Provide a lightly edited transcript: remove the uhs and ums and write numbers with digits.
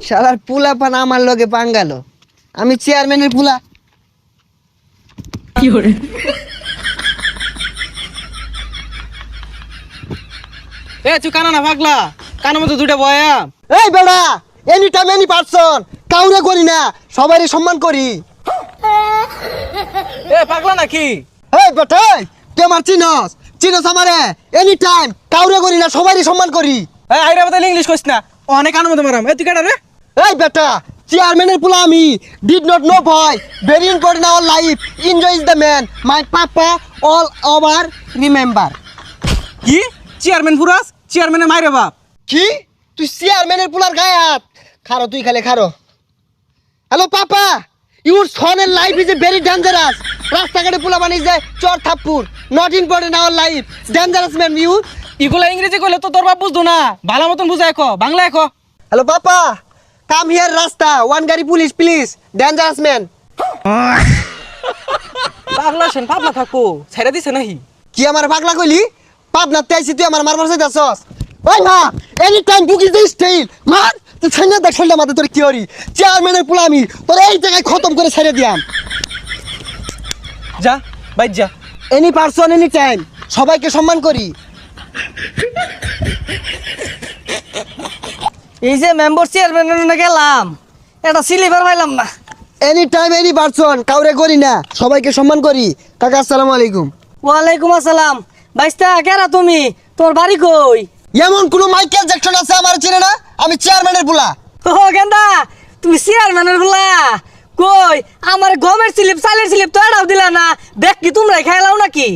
শালার পুলা পান আমার লগে পাঙ্গালো। আমি চেয়ারম্যানের পুলা। কি করে? তুই কানা না পাগলা, কানের মতো দুইটা বয়া। এই বেড়া, এনি টাইম এনি পারসন, কাউরে করি না, সবারই সম্মান করি। পাগলা নাকি? এই বেটা, তুই আমার চিনস আমারে? এনি টাইম কাউরে করি না, সবারই সম্মান করি। আইরা বদলে ইংলিশ কইস না, অনেক কানের মতো মারাম। তুই কাটা রে? এই বেটা, চেয়ারম্যানের পুলা আমি। ডিড নট নো ভয়, very important our life, enjoy is the man, my papa all over remember. কি চেয়ারম্যান পুরাস? চেয়ারম্যানের মাইরে বাপ। কি তুই চেয়ারম্যানের পুলার গায়ে হাত? খারো তুই, খালে খারো। হ্যালো পাপা, ইউর সনের life is a very dangerous. রাস্তাঘাটে পুলা বানিয়ে যায় চর থাপ্পুর, not important our life, dangerous man you. ইগুলা ইংরেজি কইলে তো তোর বাপ বুঝতো না, ভালো মতন বুঝায় কো, বাংলায় কো। হ্যালো পাপা, কাম হিয়ার রাস্তা, ওয়ান গাড়ি পুলিশ প্লিজ, ডেঞ্জারাস ম্যান। পাগলা সেন পাগলা থাকো, ছেড়ে দিছে নাহি? কি আমার পাগলা কইলি? পাবনাতে আইছি, তুই আমার মারবার চাইতাছস? ওই মা, any time book is the style. মার তুই ছাইনা দেখ ঠান্ডা মাথা, তোর কি হরি? চেয়ারম্যানের পুলা আমি, তোর এই জায়গায় খতম করে ছেড়ে দিয়াম। যা বাইর যা। এনি পারসন এনি টাইম, সবাইকে সম্মান করি। এই যে মেম্বার চেয়ারম্যান গেলাম, এটা সিলিভার পাইলাম না। এনি টাইম এনি পারসন, কাউরে করি না, সবাইকে সম্মান করি। কাকা আসসালামু আলাইকুম। ওয়ালাইকুম আসসালাম। বাইস্তা কেরা তুমি? তোর বাড়ি কই? এমন কোন মাইকেল জ্যাকসন আছে আমার চেনে না? আমি চেয়ারম্যানের পুলা। ও গেন্দা, তুমি চেয়ারম্যানের গুলা কই? আমার গমের স্লিপ, চালের স্লিপ তো এটাও দিলা না। ব্যাগ কি তোমরাই খাইলাও নাকি?